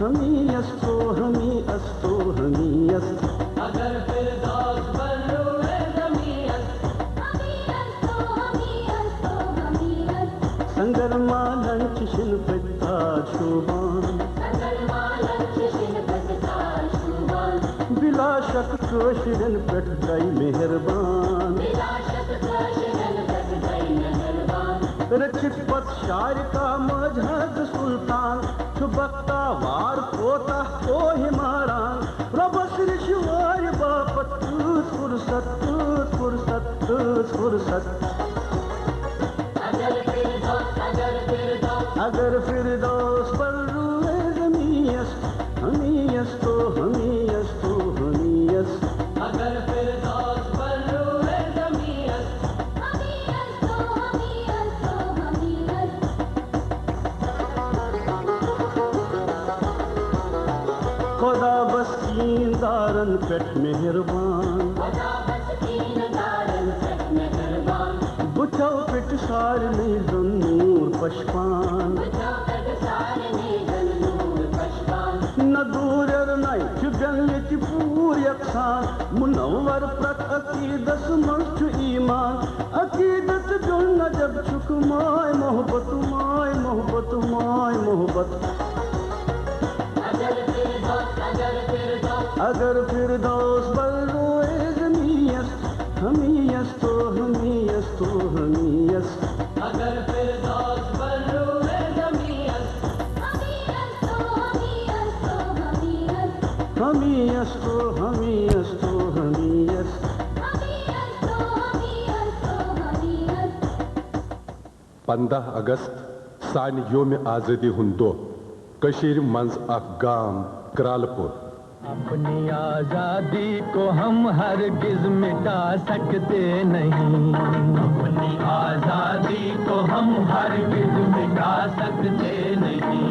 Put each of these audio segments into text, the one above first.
हमी अस्तो हमी अस्तो हमी अस्त अगर फिरदौस पर रूए ज़मीन हमी अस्तो हमी अस्त संगर मालंच शिन पट्टा शोभान बिला शक कोशिरन पेट गई मेहरबान रचित पत शार का मजहद सुल्तान छुबक्ता वार कोता ओ हिमारान रबस रिश्वार बापत फुर्सत फुर्सत फुर्सत अगर फिरदौस पर रूए ज़मीन हमी अस्तो हमी अस्तो हमी अस्त अगर फिरदौस पर रूए ज़मीन हमी अस्तो हमी अस्त खुदा बस दीनदारन पेट मेहरबान बुझो पिट सार में नूर पशपान न दूर नहीं चुगल पूर यकसान मुनव्वर प्रत अकीदत मस्त ईमान अकीदत जो न जब छुक माय मोहब्बत माय मोहब्बत माय मोहब्बत अगर फिरदौस पर रोए ज़मीन हमी अस्तो हमी अस्तो हमी अस्त अगर फिरदौस पर रूए ज़मीन हमी अस्तो हमी अस्तो हमी अस्त 15 अगस्त सान योम आज़ादी हुंद दो कशीर मंज अख गाम करालपुर। अपनी आजादी को हम हरगिज मिटा सकते नहीं, अपनी आजादी को हम हरगिज मिटा सकते नहीं।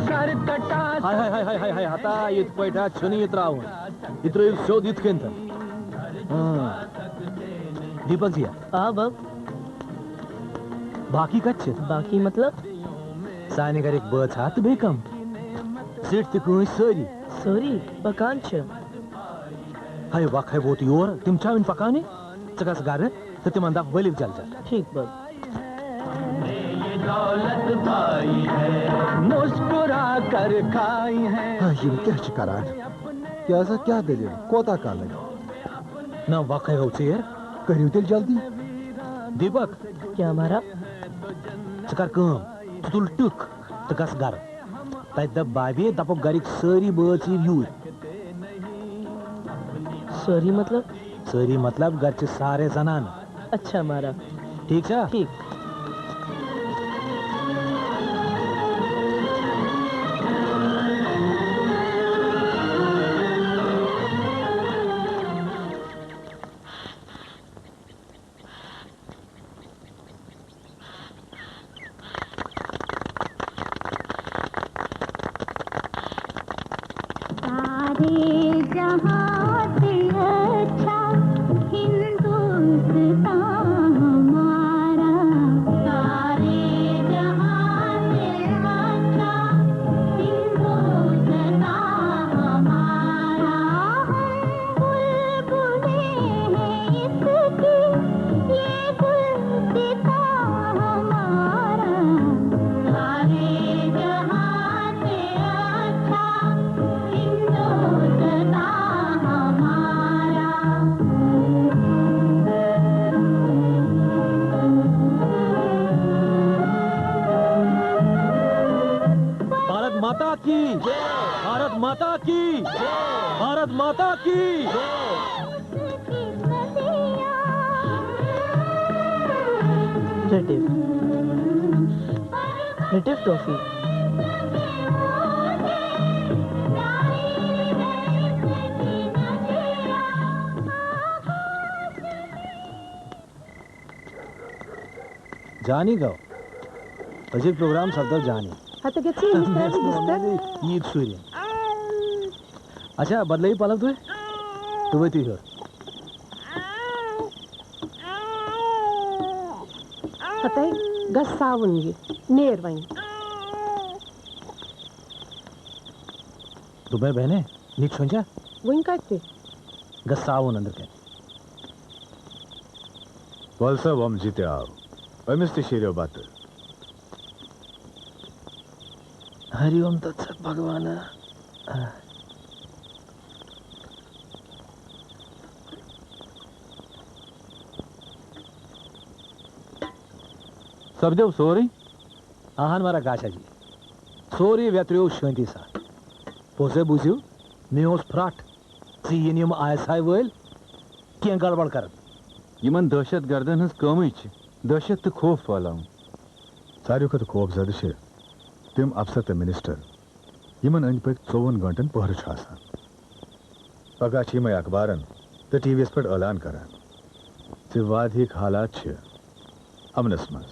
सर कटा हाय हाय हाय हाय हाय हता इत पैठा छुनी इत्राव इत्रो शोध इत केंत दीपक जी अब बाकी कच्छ बाकी मतलब साने घर एक बच हाथ बेकम सिट ते कोई सरी सॉरी पकान छ हाय वक है वो योर तुम चाविन पकाने चकस गार तो तुम अंदा वलिव जल जा ठीक बस ये दौलत पाई है मुस्कुरा कर खाई है। ये क्या शिकारा क्या सा क्या दे कोता का लगे ना वक है होचे यार करियो दिल जल्दी दीपक क्या हमारा चकर कम तुल टुक चकस गार तब बाबे दप गरिक सारी बच यूर सॉरी मतलब घर चे सारे जनान अच्छा हमारा ठीक है ठीक भारत माता की रिटिव टॉफी जानी गाओ अजीब प्रोग्राम सदर जानी आता कैसे ईद सूर्य अच्छा बदलाई पालक तू वही हो हताई 10 सावन ये नेर वहीं तुम्हें बहने नीक सोचा वहीं काटते गस्सावन अंदर के वलसा वम जीते आओ अमिस्ते शेरियो बात हरिओम तत्सत भगवान सपदेव सोरी आहान मारा गाशा जी सोरी व्यत्रियो शांति सा पोसे बुझियो मे ओस फ्राट जीन यम आयसाय वल कें गड़बड़ कर यमन दहशत गर्दन हंस कम दहशत तो खौफ फैलाऊं सारियों का तो खौफ ज्यादा छे तिम अफसर ते मिनिस्टर यमन अंद पे 54 घंटन पहर छ आसान पगा छी में अखबारन ते टीवीएस पर ऐलान करन से वाधिक हालात छे अमनस मस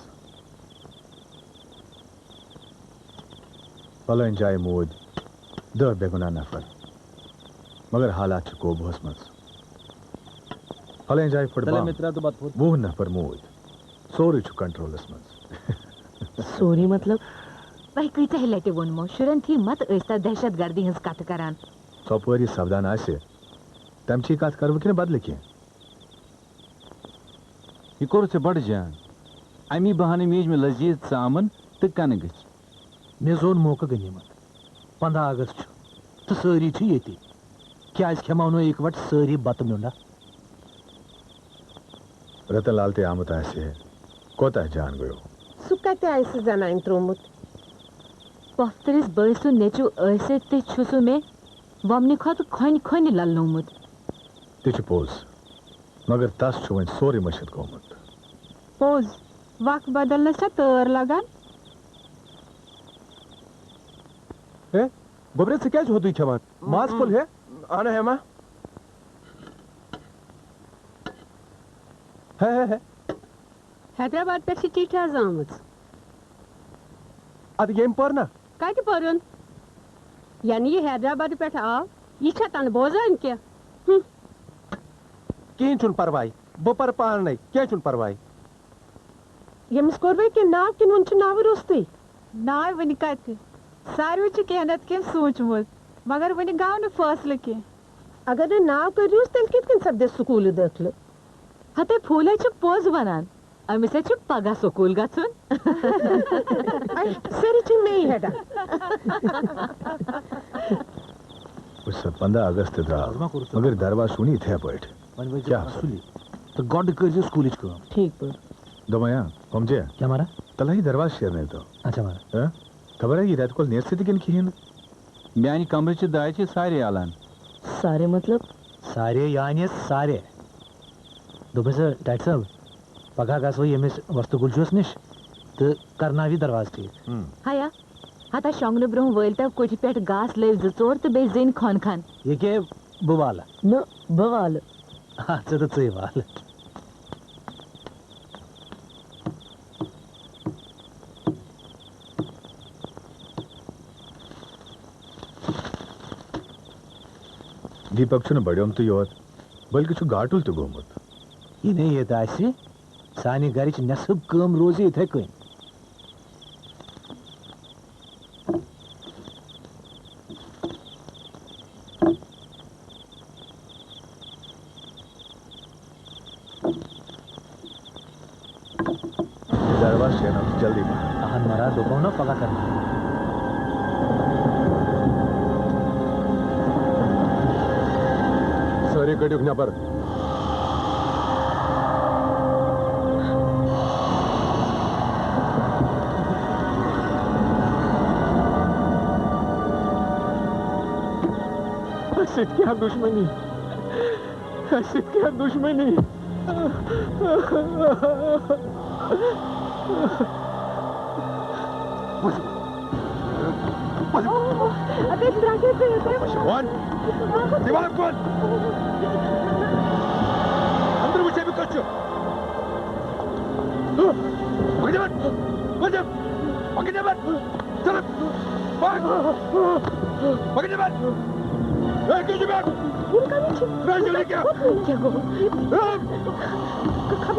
फलन जाय मोद द बेगुना नफर मगर हालात छ को बहस मस फलन जाय फुटबॉल मित्रा तो बात पूछ वो नफर मोद सोरी छु कंट्रोलस मस सोरी मतलब वह कईता लटे वोनमो शुरन थी मत ऐसा दहशत गर्दी हंस कट करान सपवरी सावधान आसे तमची कात करव के बदले के ये कोर से बढ़ जान अमी बहाने मेज में लजीज सामन तो कन गच मे जोन मौका गनीमत 15 अगस्त तो सारी छु येती क्या खेमावनो एक वट सारी बत म्युंडा रतन लाल ते आमत आसे कोता जान गयो सुकते ऐसे जाना इंट्रोमुत पफ्तरिस बयसु नेचु ऐसे ते छुसु में वमने खत खन खन ललनोमुत तिच पोज मगर तस छु वन सोरी मशद कोमत पोज वक्त बदलने से तोर लगान है गोबरे से क्या होती छमान मास फुल है आना है मां है हैदराबाद पे चिट्ठी आजामत अद गेम पर ना कत परन यानी ये हैदराबाद पे आओ ये छतन बोझन के किन चुन परवाई बो पर पार नहीं क्या चुन परवाई यमस कोरवे के नाव किन उनच नाव रोस्ती नाव वनि कत सारू छ कहनत के सोचमुत मगर वनि गाव न फैसले के अगर नाव करियोस तेल कितन सब दे स्कूल दखल हते फूले छ पोज बनान अमी से छ पगा स्कूल गछुन सरी छ नहीं हेडा उस 15 अगस्त दा मगर दरवा सुनी थे बैठ क्या सुली तो गॉड कर जो स्कूल को ठीक पर दमया समझे क्या मारा तलाई दरवा शेयर नहीं तो अच्छा मारा खबर है ये रात को नेट से दिखन खिन म्यानी कमरे च दाय छ सारे आलान सारे मतलब सारे यानी सारे दोबे से डॉक्टर साहब पगा का सो यमिस वस्तु गुलजोस निश तो करना भी दरवाज थी हया हता शोंगन ब्रो वलता कोठी पेट गास ले जचोर तो बे जिन खान खान ये के बुवाला न बवाल अच्छा तो सही वाल दीपक छु न बड़म तो योत बल्कि छु गाटुल तो गोमत ये नहीं ये दासी सानी गाड़ी च नसब कम रोजी थे कोई दरवाजा शेयर ना जल्दी आहन मरा दोपो ना पगा करना सारे गड्ढे उठना पर हसीद क्या दुश्मनी हसीद क्या दुश्मनी अबे ड्रैगन पे कौन दीवार कौन अंदर मुझे भी कच्चो पकड़ मत चल पकड़ मत कैसे बैठ उनका नीचे जल्दी क्या क्या गो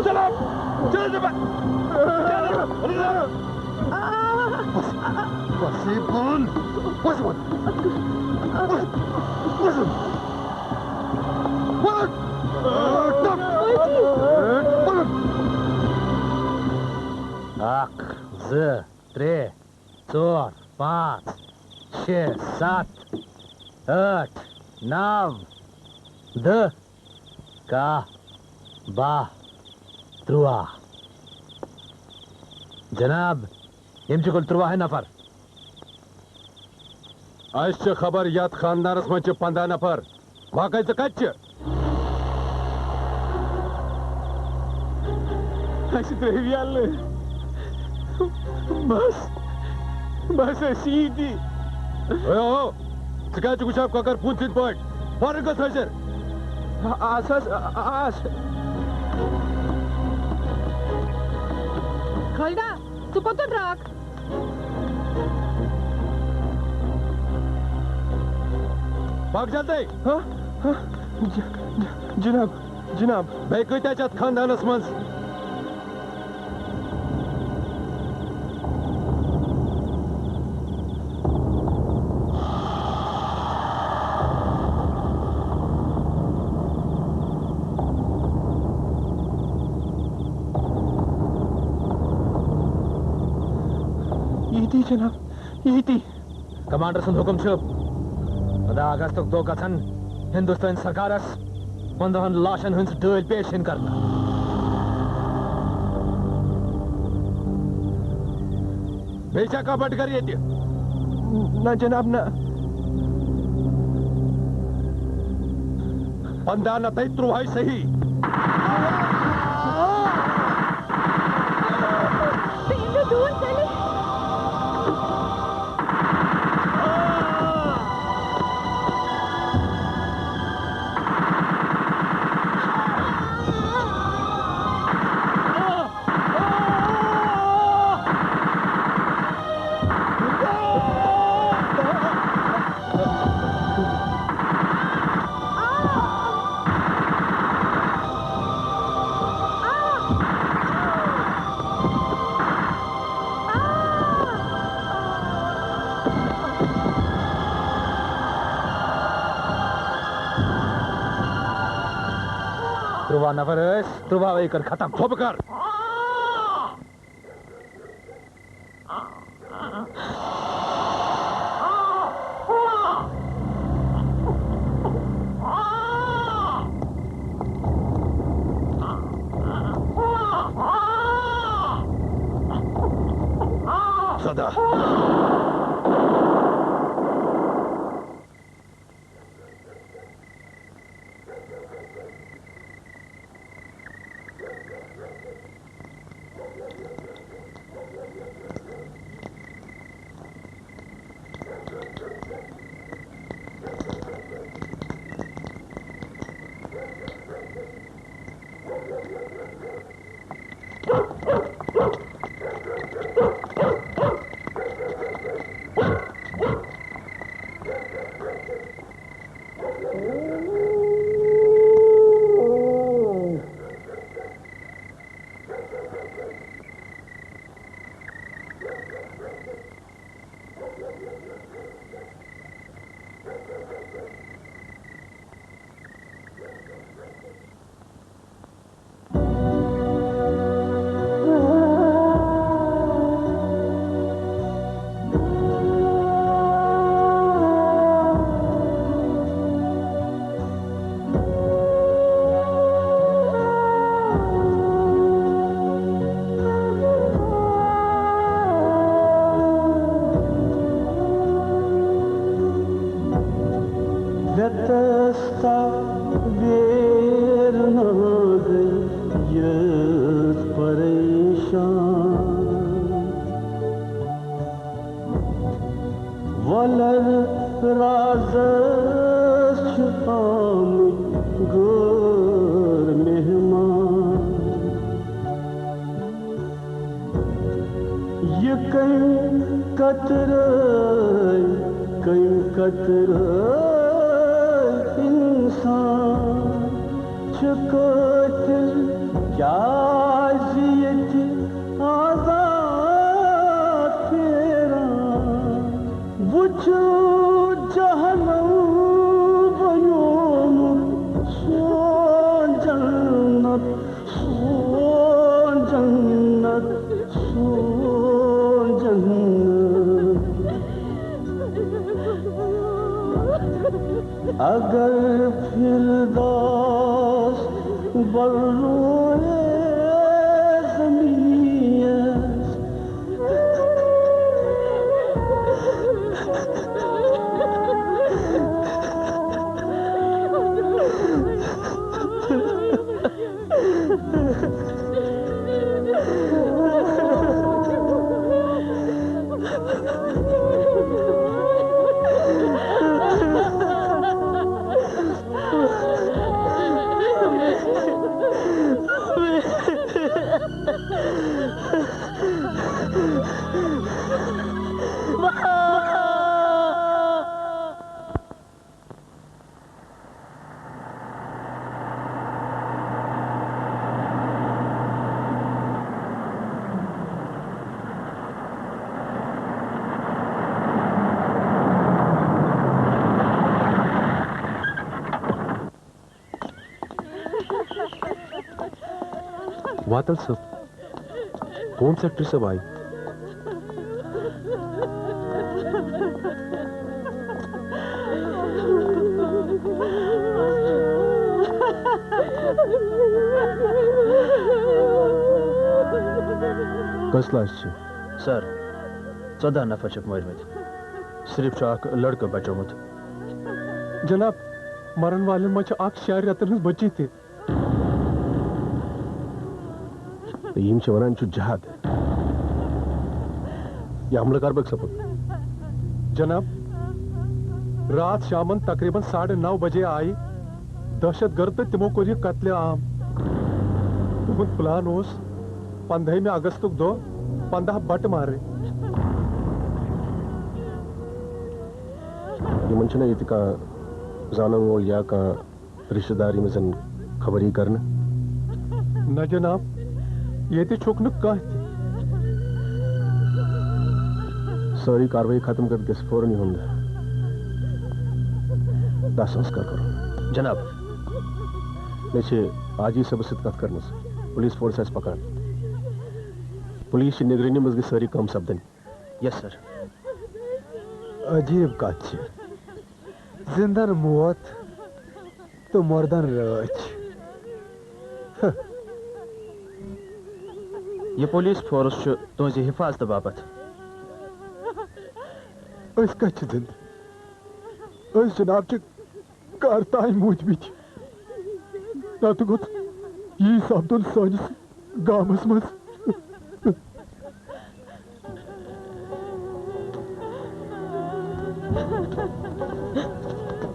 चलो चलो Wasibun! Wasibun! Ak, Z, 3, 4, 5, 6, 7, 8, 9, 10, का, बा, त्रुआ। जनाब, यमचुकुल त्रुआ है नफर। आज खबर यात खानदानस मज 15 नफर वाकई कच्च बस सीधी गुशाब ककर पूछ पट फौरन गस हजर खलदा तू कत ट्रक भाग जाते जनाब जनाब बे कत खानदानस मज जनाब यही कमांडर सुन हुकुम छ 15 अगस्त 2 गठन हिंदुस्तान सरकारस 15 लाशन हंस डल पेश इन करना बेचा का बट करिए ना जनाब ना 15 न तई त्रुहाई सही दूर चले त्रुवा नफर त्रुवा कर खत्म थोप कर सदा व्यतस्ता वेर न गई यस परेशान वलर राजस आमित गोर मेहमान ये कई कतर इंसान छुकोत क्या जियत आजाद तेरा छ जहन्नम बन्योमुत सोन जन्नत सोन जन्नत सोन जन्नत अगर फिरदौस बर्रोए ज़मीयत वातल सब होम सेक्रेटरी सब आई। कसला सर 14 नफर छ मरमित सिर्फ अख लड़का बचोमुत। जनाब मरन वाले मच अख शायर रतन बची थे। यम वन जहाद यह हमला कर बक सपत। जनाब रात शामन तकरीबन 9:30 बजे आई दहशत गर्द तो तिमो को कत्ले आम तुम प्लान उस 15 अगस्त दो 15 बट मारे यमन ये जान वोल या का रिश्तेदारी में जन खबरी करना न जनाब ये तो छुक नुक कह सारी कार्रवाई खत्म कर के फौरन ही होंगे दाह संस्कार करो जनाब। नीचे आज ही सब कत कर पुलिस फोर्स पकड़ पुलिस की निगरानी मज गई सारी कम सपदन। Yes sir. अजीब कत जिंदन मौत तो मर्दन रच। ये पुलिस फोर्स तुझ हिफाजत बाबत जनाब के कार तान मूज भी ना तो गुत यी सपदन सानिस गामस मज।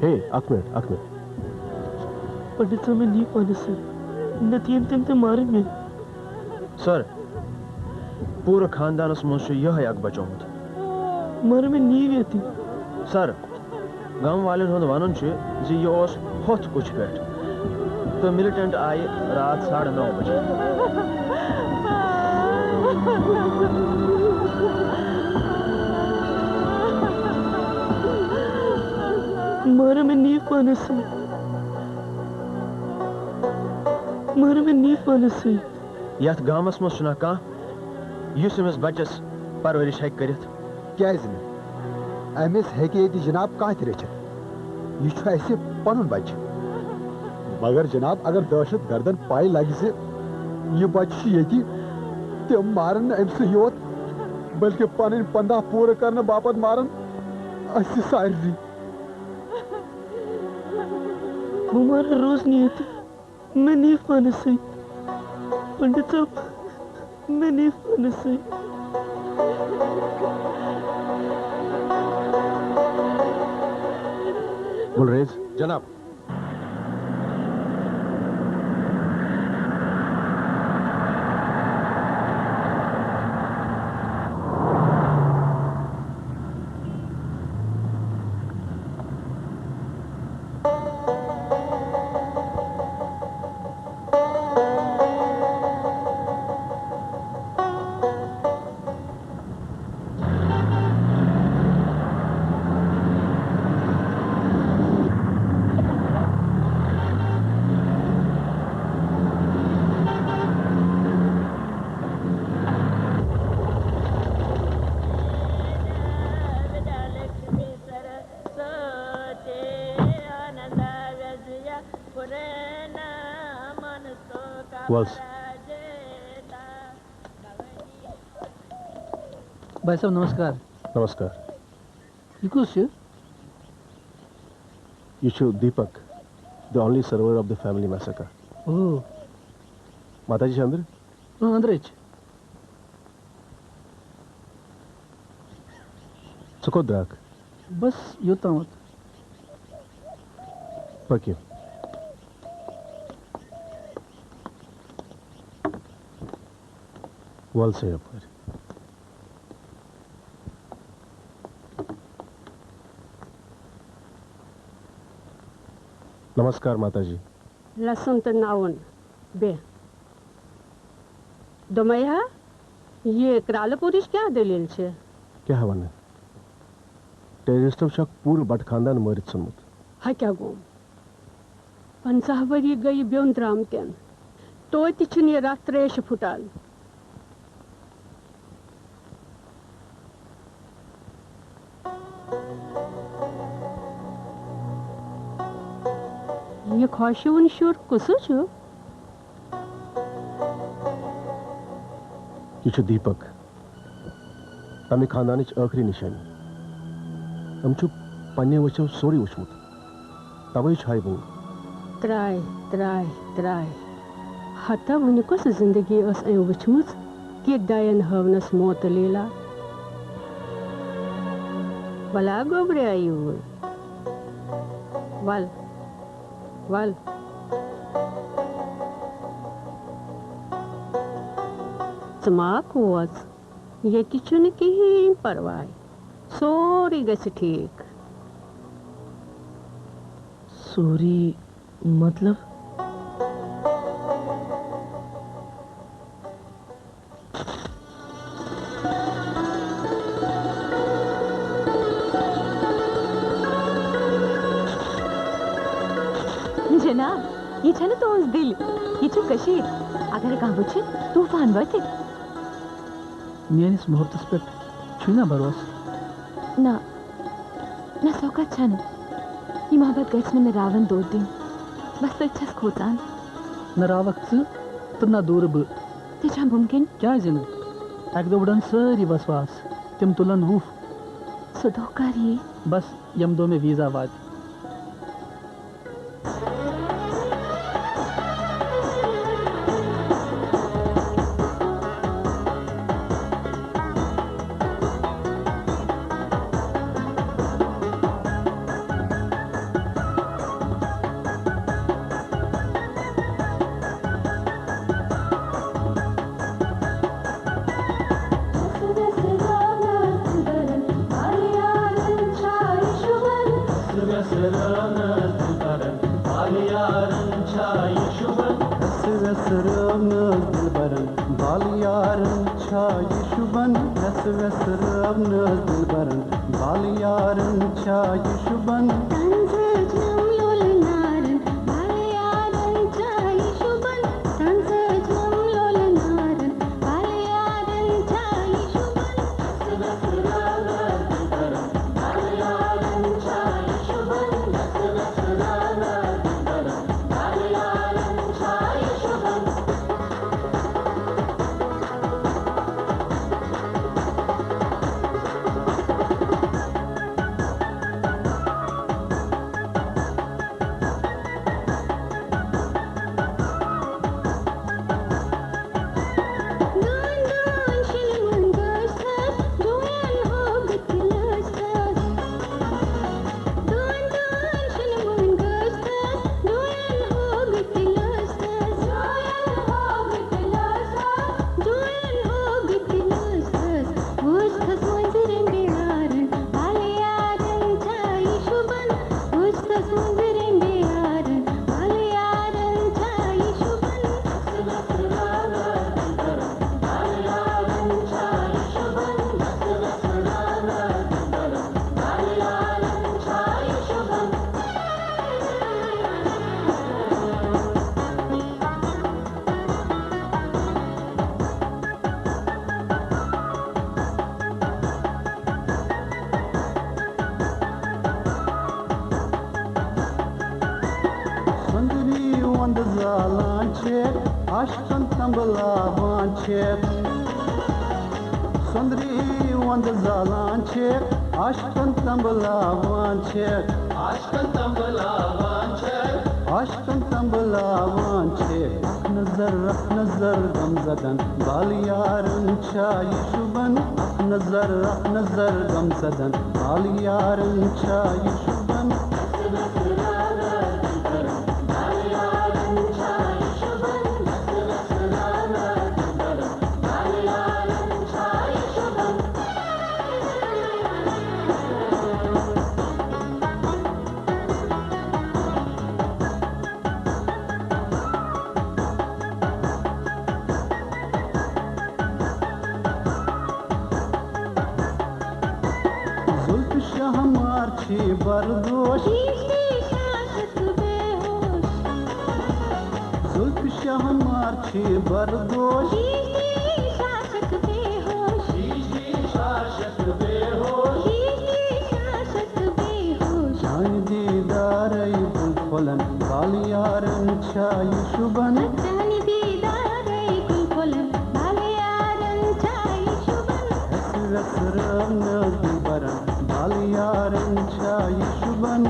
हे अक मिनट पंडित साहब मैं नहीं पाने से नतीम तम तो मारे में सर पूरा खानदानस मज यह अक बचोमुत मारे में नीव ये सर गांव वाले वन जी यह होथ कुछ पे तो मिलिटेंट आए रात 9:30 बजे। मारे में नीव पाने से मारे में नीव पाने से यथ गामस मज कह युस बच्चस परवरिश हेक करित क्या अमिस हेके जनाब कह यह पन बच मगर जनाब अगर दहशत गर्दन पाई लगे से यह बच्चे ये तम मारन अमस योत बल्कि पन 15 पूरे करने बापत मारन सारी हमारा रोज नियत मैं नहीं पाने से पंडित साहब मैं नहीं पाने से। गुलरेज जनाब वल्स भाई साहब नमस्कार। नमस्कार। ये कुछ You should Deepak, the only survivor of the family massacre. ओह माताजी चंद्र अंदर सुखोद्राक बस यूता मत पक्की वल से ऊपर नमस्कार माताजी। लहसुन तो नाउन बे दोमैया ये कराल पुरुष क्या दलील छे क्या हवन है टेररिस्ट शक पूर्ण बट खानदान मरित समुत हा क्या गोम 50 वरी गई ब्योन द्राम तेन तो ये रात त्रेश फुटाल ये ख्वाशून शुर कुसु छु ये छु दीपक तमे खानदानिच आखरी निशानी हम छु पन्ने वचो सोरी वचमुत तवै छाय बुंग त्राय त्राय त्राय हता वनि कुस जिंदगी अस ए वचमुत कि दायन हवनस मोत लीला भला गोबरे आयु वल वल समाक वस ये तिचुन की परवाय सोरी गस ठीक सोरी मतलब जनाब ये छे न तो दिल ये छु कशीर अगर कहाँ बुझे तूफान वते मियानिस मुहूर्तस पे छुना भरोस ना ना सौका छन ये मोहब्बत गैस में रावण 2 दिन बस तो इच्छा खोतान न रावक तो ना दूर ब तेजा मुमकिन क्या जिन एक दो बड़न सारी वसवास तिम तुलन वूफ सुधोकारी बस यम दो में वीजा वाद आशकन तंबलावान छेक सुंदरी वंद जालान छेक आशकन तंबलावान छेक आशकन तंबलावान छेक आशकन तंबलावान छेक नजर गमजदन बाल यारन चाय शुबन नजर गमजदन बाल यारन चाय शुबन बरदोश जुल्फ शाहमार छे बरदोश शासक बेहोश शान दीदार गुलफलन बाल यारन चाय शुबन रसरन दुबरन बाल यारन चाय शुबन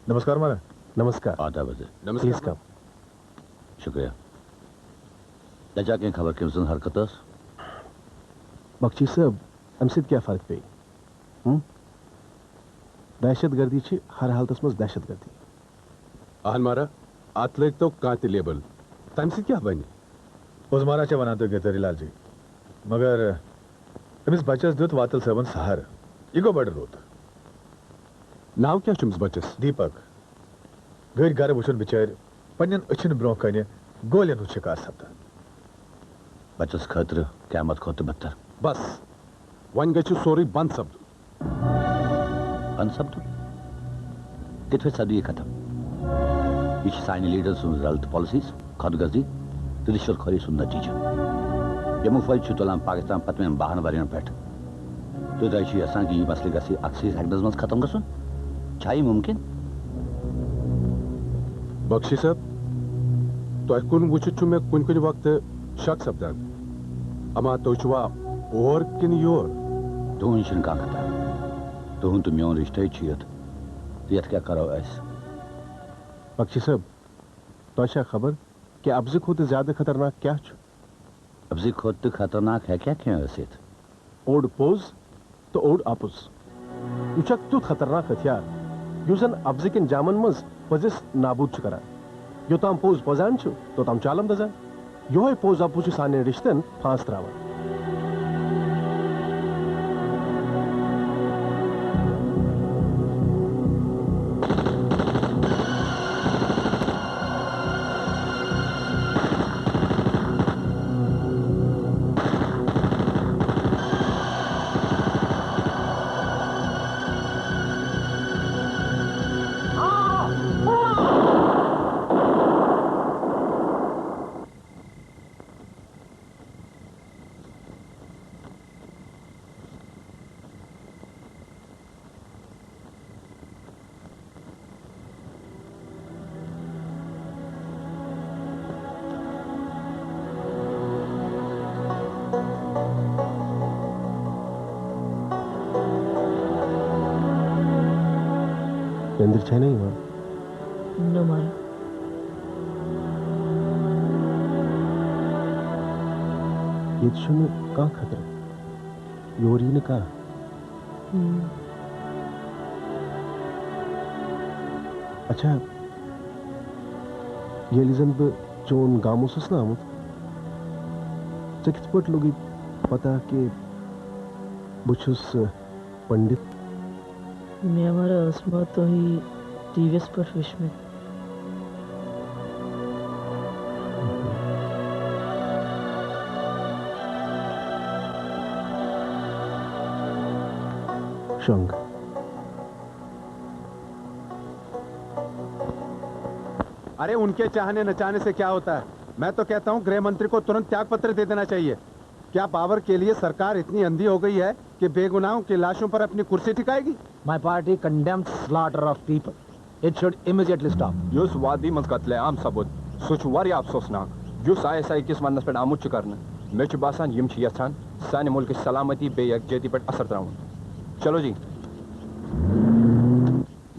नमस्कार मारा नमस्कार आदाब है प्लीज कम शुक्रिया लजा के खबर के उसन हरकत बख्शी साहब अम सत क्या फर्क पे दहशत गर्दी छी हर हालतस मज दहशत गर्दी आहन मारा अत लग तो कांति लेबल तम सत क्या बन उजमारा चे वनान तो गेतरी लाल जी मगर अमिस बचस दुत वातल सबन सहार ये गो बड़ रोत नाव क्या चुम्स बचस दीपक घर घर वुचन बिचार पन्न अछन ब्रो कने गोलियन हु शिकार सप्तान बचस खतर क़यामत खोत बदतर बस वन गछु सोरी बंद शब्द कित सदी खत्म ये साइन लीडर्स रल्त पॉलिसीज खुदगर्जी रिश्वत खोरी सुन नतीजा यमु फल तुलान पाकिस्तान पतमें बहान वरियन पे तो असा कि यह मसले गसी अक्सी हेक्टर्स मज खत्म गसन छाई मुमकिन बख्शी साहब तो कुन वुचित मे कुन कुन वक्त शक सपदान अमा तो छुआ और किन योर तुहन छिन का खता तुहन तो म्योन रिश्ते छियत यत क्या करो ऐस बख्शी साहब तो खबर कि अब्ज़ खुद ज्यादा खतरनाक क्या छु अब्ज़ खुद खतरनाक है क्या क्यों ऐसे ओड पोज तो ओड आपुस युचक तु खतरनाक हथियार युजन अब्ज़ किन जामन मज पजिस नाबूद छु करा यो ताम पोज पजान छु तो ताम चालम दजा यो है पोज आपुस साने रिश्तन फांस त्रावा अंदर छे नहीं हुआ न मारा ये शुन का खतरा योरी ने कहा अच्छा ये लिजन पे चोन गामोसस ना आमुत कित पट लोग पता कि बुछुस पंडित मैं हमारा अस्मा तो ही टीवीएस पर फिश में शंग अरे उनके चाहने नचाने से क्या होता है? मैं तो कहता हूँ गृह मंत्री को तुरंत त्याग पत्र दे देना चाहिए। क्या पावर के लिए सरकार इतनी अंधी हो गई है कि बेगुनाहों की लाशों पर अपनी कुर्सी टिकाएगी? My party condemns slaughter of people. It should immediately stop. Yus वादी मज कत्ले-आम सबूत सुच वारिया अफसोसनाक युस ISI किस वनस पे आमुत छु करने मे छु बासान यम छु यछान साने मुल्क की सलामती बे यकजहती पे असर त्राउन। चलो जी।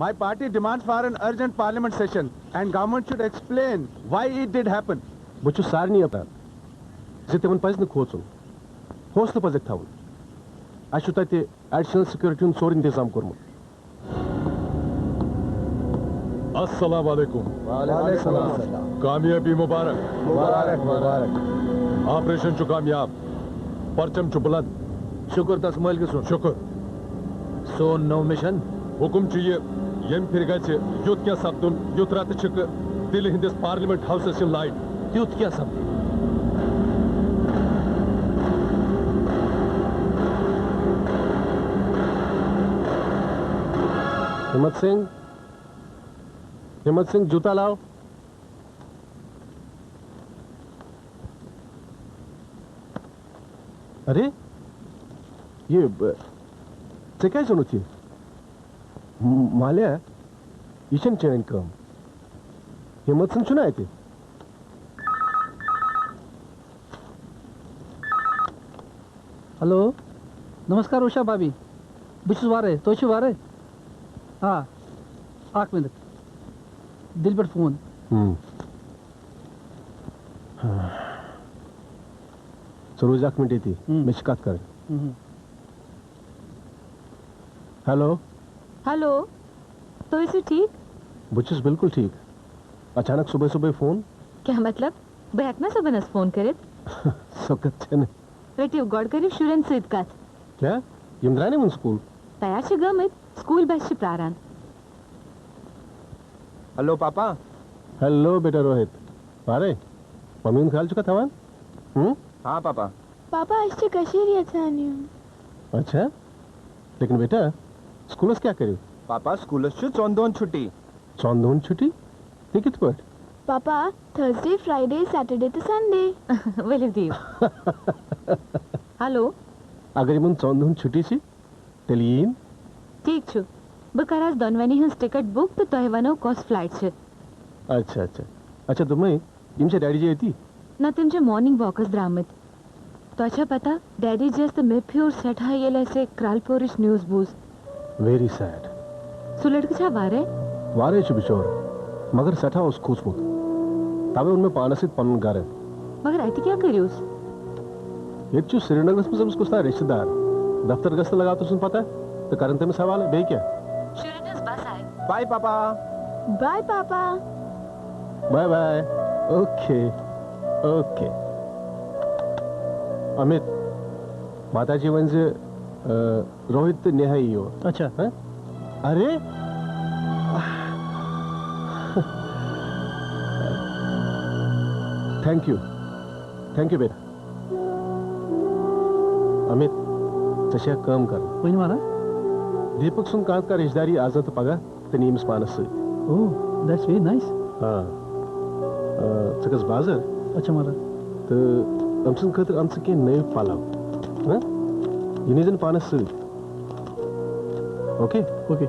My party demands for an urgent parliament session and government should explain why it did happen. बुछु Sarni अपना जितमन पज न खोचुन हौसला पजक थाउन अशु तते एडिशनल सिक्योरिटी सोर इंतजाम कोरमुत। अस्सलाम वालेकुम। वालेकुम सलाम। कामयाबी मुबारक। मुबारक मुबारक। ऑपरेशन चु कामयाब परचम चु बुलंद। शुक्र तस मल के सुन। शुक्र। सो नो मिशन हुकुम चाहिए यम फिर गए युद्ध क्या सपदुन युद्ध रात छिक दिल हिंदिस पार्लियामेंट हाउस इन लाइट युद्ध क्या सपदुन हिम्मत सिंह जूता लाओ। अरे ये से क्या सुनो थी माल्या ईशन चैन कम हिम्मत सिंह सुनाए थे। हेलो नमस्कार उषा भाभी बुश वारे तो छु वारे हाँ आख मिनट दिल पर फोन सरोज आख मिनट थी मैं शिकायत कर। हेलो हेलो तो इसे ठीक बुचिस बिल्कुल ठीक। अचानक सुबह सुबह फोन क्या मतलब बैक ना सुबह नस फोन करे सकत छने रेटिव गॉड करीब शुरन सिद कात क्या यमद्राने मन स्कूल तयार छ गमित स्कूल बस प्रारण। हेलो पापा। हेलो बेटा रोहित अरे मम्मी ने ख्याल चुका था हाँ पापा। पापा आज से कशेरिया छानी। अच्छा लेकिन बेटा स्कूल क्या करियो? पापा स्कूल चौंदोन छुट्टी। चौंदोन छुट्टी ते कित पट? पापा थर्सडे फ्राइडे सैटरडे तो संडे विल दी। हेलो अगर मन चौंदोन छुट्टी सी तेलिन ठीक छु बकरास दोनवनी हंस टिकट बुक तो तोय वनो कॉस्ट फ्लाइट छ। अच्छा अच्छा अच्छा तुम्हें इमसे डैडी जी थी ना तुमचे मॉर्निंग वॉकर्स द्रामत तो अच्छा पता daddy just may pure set है ये ऐसे क्रालपोरिश न्यूज़ बूज वेरी सैड सुलट के वारे छु बिचोर मगर सेठा उस खुशमुत तबे उनमें पानसित पन गारे मगर आईती क्या करियोस ये छु श्रीनगर में उसको सा रिश्तेदार दफ्तर गस्त लगा तो सुन पता है तो करंते में सवाल है बे क्या श्रीनगर बस आए। बाय पापा। बाय पापा। Bye bye. Okay okay Amit माताजी वंज रोहित नेहाई हो। अच्छा है? अरे थैंक यू बेटा। अमित तशा काम कर वही माना दीपक सुन कांत का रिश्तेदारी आजत पगा ते नीमस पानस। Oh that's very nice. हाँ सकस बाजार अच्छा मारा तो अमसन खतर अमस के नए पालाव हाँ ये जन पानस ओके ओके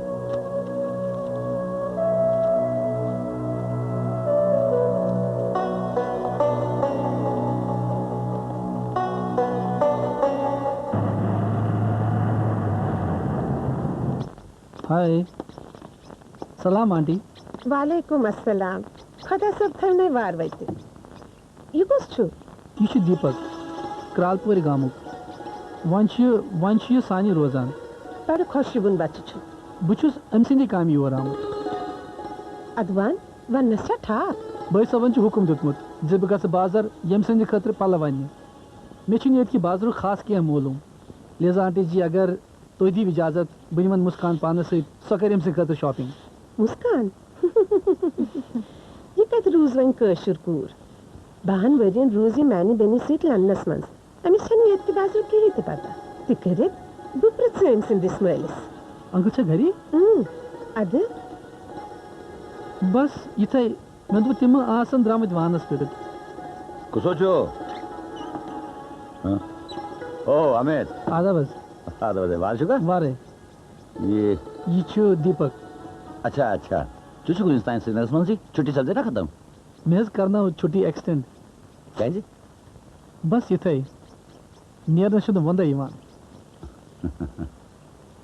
हाय सलाम आंटी। वालेकुम अस्सलाम खदा सब थरने वार वैते ये कुछ छु ये छु दीपक क्रालपुर गामुक वंश सानी रोजान बड़ खुशबुन बच छु बुछुस अमसिंदी काम योर आमुत अदवान वन नशा ठा बई सबन छु हुकुम दितमुत जब गस बाजार यमसिंदी खतर पल वन्य मे ये कि बाजर खास क्या मालूम लिहाजा आंटी जी अगर तुम दी इजाजत बह निमन मुस्कान पानस सह कर खतर शॉपिंग मुस्कान ये कत रूज वन कशर कूर 12 वरियन रूज ये मैंने बेनी सत लंदनस मज अमिस छन ये बाजर कहीं ते पता ते करित बह पृथ्वी अमिस दिस मलिस अंकल छा घरी अद बस इथे मे दोप तिम आसन द्रामत वानस पे कुसोचो ओ अमित आदाब वार शुका वारे ये छु दीपक अच्छा अच्छा तु छु गुलिस्तान श्रीनगर मन छुट्टी चल ना खत्म मे करना छुट्टी एक्सटेंड क्या जी बस इथे नेरन शुद्ध वंदा इवान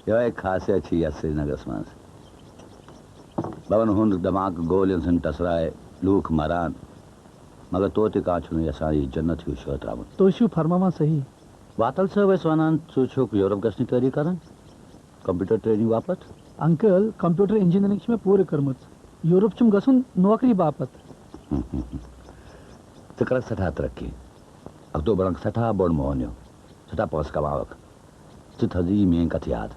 यह एक खासियत छी श्रीनगर मन बवन हुंद दमाक गोलियन सन टसराए लूख मारान मगर तो का यसा जन्नत हिू शो त्रा तो फरमा सही वातल सब वन छु यूरोप गि तैयारी कर कंप्यूटर ट्रेनिंग बापत अंकल कंप्यूटर इंजीनियरिंग में पूरे कर्म यूरोप चुम गसुन नौकरी बापत कर सठा तरक्की अग तो बड़क सठा बोड़ मोहन सठा पस कमावक थी मेन कथ याद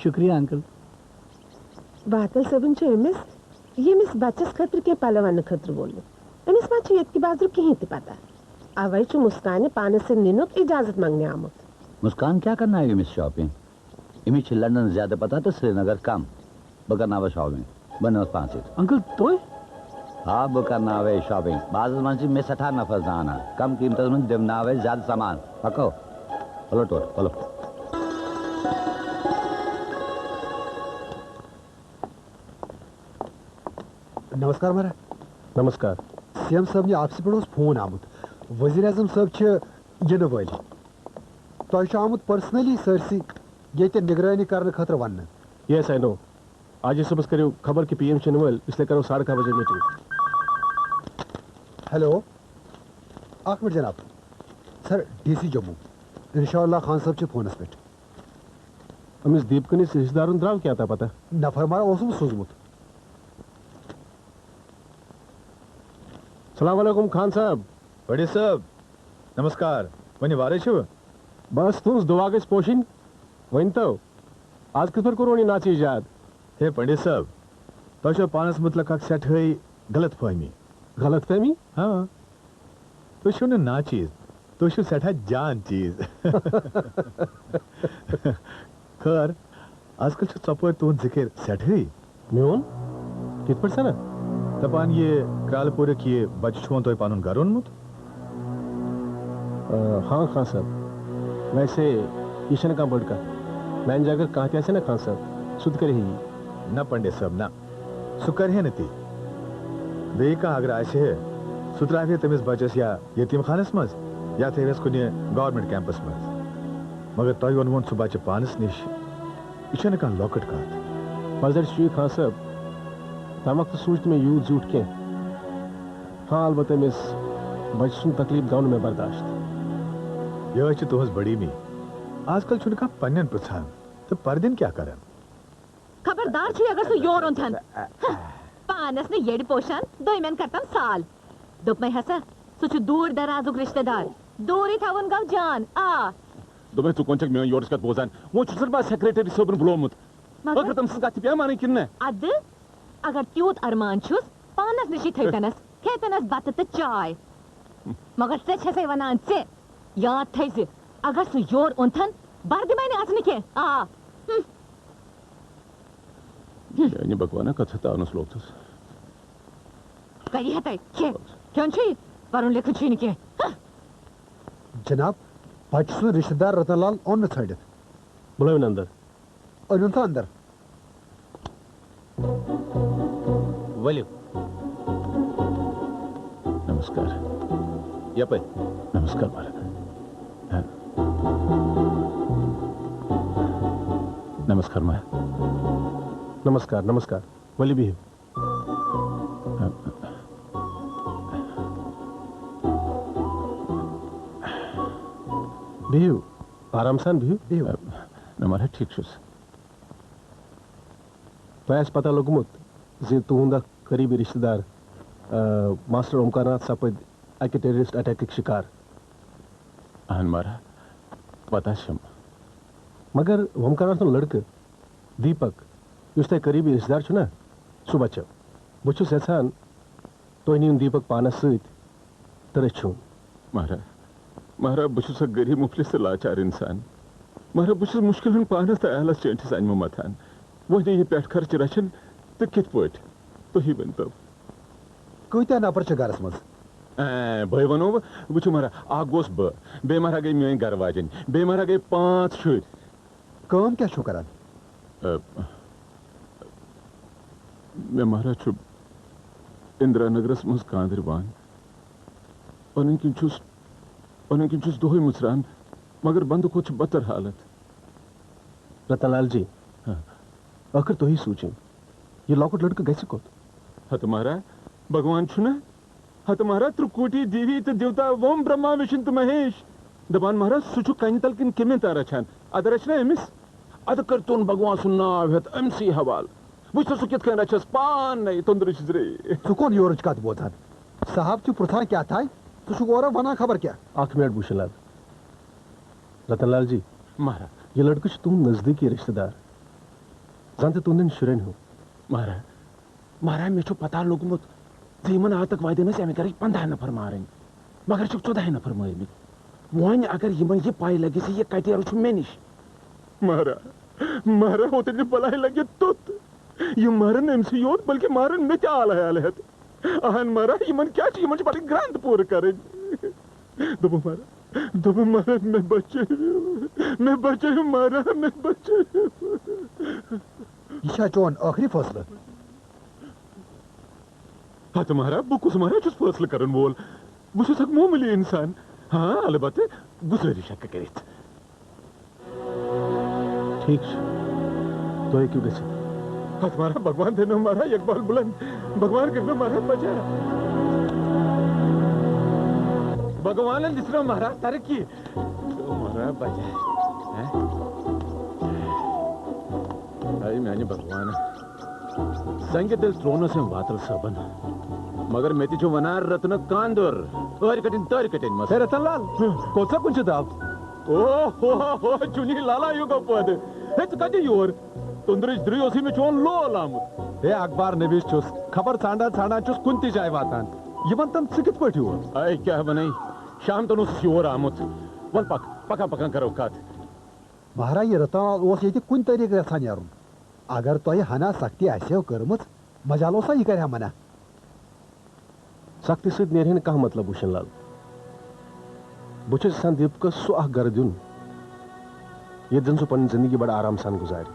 शुक्रिया अंकल बातल सबन अमिस यमिस बच्चस खतर के पल वन खतर वोल अमिस मा ये बाजर कहीं ते पता अवै मुस्कान पानस से निनुक इजाजत मांगने आमुत मुस्कान क्या करना है अमिस शॉपिंग अमिस लंदन ज्यादा पता तो श्रीनगर कम बकरना वे शॉपिंग बन 5 अंकल तो हाँ बकरना वे शॉपिंग बाज मन में सठा नफर जाना कम कीमत में देवना वे ज्यादा सामान पको चलो तो चलो नमस्कार महाराज नमस्कार सीएम साहब ने आपसे पे फोन आमुत वजीर आजम साहब इन वल तह आमुत पर्सनली सरसी ये निगरानी कर खतर वन यस आई नो आज सुबह करो खबर कि पीएम इन वल इसलिए करो 6:30 बजे मीटिंग हेलो 1 मिनट जनाब सर डीसी जम्मू इंशाअल्लाह खान साहब फोनस पे अमिस दीपकनिस रिश्तेदारों द्राव क्या था पता नफर मारा सोजमुत सलाम वालेकुम खान साहब बड़े साहब नमस्कार वन वारे छु बस तुस दुआ गस पोशिन वन तो आज किस पर करोनी नाची याद हे पंडित साहब तो पानस मुतलक सेट है गलत फहमी हाँ तो न ना चीज तो सेठा जान चीज खर आजकल चपर तुन जिक्र सेठ है म्योन कित पर सना तपान ये क्राल पूरे किए बच छुओं तो पानुन घर उन्मुत हाँ खान साहब वैसे ईशन का बड़का मैंने जाकर कहते ऐसे ना खान साहब सुध कर ही ना पंडित साहब ना सुकर है नती बेका अगर ऐसे है सुतरा फिर तमिस बचस या यतीम खानस मज या थे वेस कुने गवर्नमेंट कैंपस मज मगर तोय वनवन सु बच पानस निश ईशन का लॉकेट का मजर श्री खान साहब तम वक्त सोच में यूं झूठ के हाँ अलबत्ते मिस बचसुन तकलीफ गाउन में बर्दाश्त यह च तुहस बड़ी मी आजकल छुनका पन्नन प्रछान तो परदिन क्या करन खबरदार छी अगर सु योर उन्थन पानस ने येड पोशान दोयमन करतन साल दुप में हसा सुच दूर दराजुक रिश्तेदार दूरी थावन गाव जान आ दुबे तू कोंचक में योर स्कत बोजान वो छुसर बा सेक्रेटरी सोबन बुलोमुत अगर तुम सका तिया माने किन्ने अद अगर त्यूत अरमान छुस पानस निशी थैतनस खेतनस बात त चाय मगर सच है से वनान से याद थे से अगर सु योर उन्थन बारदी मैंने आसने के आ ये बकवाना कथा तानस लोगस कही हतै क्यों छी वरुण लेख छी के जनाब बचसु रिश्तेदार रतनलाल ऑन साइड बुलाओ अंदर और अंदर वलियो नमस्कार यपै नमस्कार मालक नमस्कार माया नमस्कार नमस्कार वली भी बिहु आराम सान बिहु नमारा ठीक छुस तो पता लोगमुत जे तुंदा करीबी रिश्तेदार मास्टर ओमकारनाथ सापद अके टेररिस्ट अटैक शिकार अहन मारा पता शम मगर हम कर लड़क दीपक युस तह करीबी रिश्तेदार छु ना सह बचो बहुत यहान तुह नीन दीपक पानस सु मारा मारा बहुत गरीब मुफलिस लाचार इंसान मारा बहुत मुश्किल पानस तो अहलस चंटिस अनमो मथान वह यह पे खर्च रचन तो कित पे तुही वन तो कत नफर गरस मज बह वनो वो मारा आ गोस बे मारा गई मेन घर वाजन बे मारा गई 5 शुर कम क्या छु करान मे मारा छु इंदिरा नगरस मज कांदरवान पन किन दोहे मुसरान मगर बंद को बदतर हालत रतनलाल जी आखिर तुही सूचन ये लॉकट लड़का गैसे कोत हत मारा भगवान छु ना हत मारा त्रिकोटि देवी तो देवता वोम ब्रह्मा विष्णु तो महेश दबान मारा सुचु कन तल किन किमें तारा छान अदर रचना एमिस अद कर तुन भगवान सुन नाव हत एमसी हवाल बुझ तो कित कन रचस पान नहीं तंदुरुस्त रे सुकोन योरज कात बोथान साहब छु प्रथा क्या था तुझ और वना खबर क्या आख मिनट भूषणलाल रतनलाल जी मारा ये लड़का तुम नजदीकी रिश्तेदार जानते तुंदन शुरन हो मारा मारा मे पता लोगमुत जीवन आतंकवादी अमे कर 15 नफर मारन मगर 14 नफर मरमित वन अगर यह पाई लगे यह कतर मे निश मारा मारा होते बलाई लगे तुत यह मारन अमस योत बल्कि मारन मे आल हयाल हेत अहन मारा इन क्या पे ग्रांत पूर कर दोप मारा मैं बचे मारा मैं बचे यह चोन आखिरी फैसला हाँ तो मारा बह कुस मारा फैसले कर वोल बह मामूली इंसान हाँ अलबत् गुजारिश कर ठीक तो क्यों गई हत मारा भगवान देनो मारा इकबाल बुलंद भगवान करनो मारा बचा भगवान ने दिसरो मारा तरक्की तो मारा बचा आई मैंने भगवान संगे दिल त्रोनो से वातल सबन मगर मैं जो वनार रत्न कांदुर और कटिन मस रतनलाल कोसा कुछ दाव ओ चुनी लाला युग पद हे तो कदी योर तुंदरिश द्रियोसी में चोन लो लामुत हे अखबार नवीस चुस खबर छांडा चुस कुंती जाय वातान यवन तम सिकित पटी हो आई क्या बनाई शाम तो योर आमुत वल पका करो कत महाराज ये रतनलाल ओस ये कुन तरीके यसान यारुन अगर तो ये हना सख्ती आसे करमुत मजालोसा यह कर मना सख्ती सत नेरहन कह मतलब भूषणलाल बहुत दीपक सह गर दिन ये दिन सह पन जिंदगी बड़ा आराम सान गुजार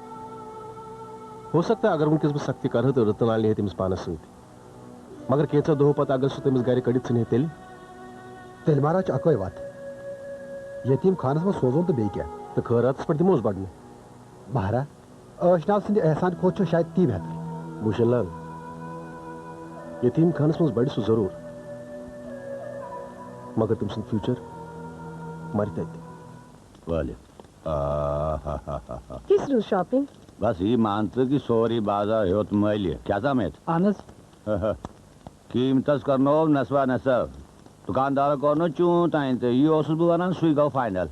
हो सकता है अगर वनकस बह सख्ती कर तो रतनलाल हे तमिस पानस सत मगर कैसा दो पत अगर सह तमिस गर कड़ित सन तेल महाराज अकोई वात यतीम खानस में सोजोन तो बे क्या तो खैरात पे दिमोस बढ़ने महाराज अशनाब सिंध एहसान खोज शायद ती बेहतर भूषणलाल यतीम खानस मज बढ़ सह जरूर मगर तुम सुन फ्यूचर मर वाले किस रू शॉपिंग बस ये मानते कि सोरी बाजार होत मैलिए क्या था मैं आनस कीमतस करनो नसवा नसब दुकानदार करनो चूं ताइन ते ये ओसुस बुवाना सुई गो फाइनल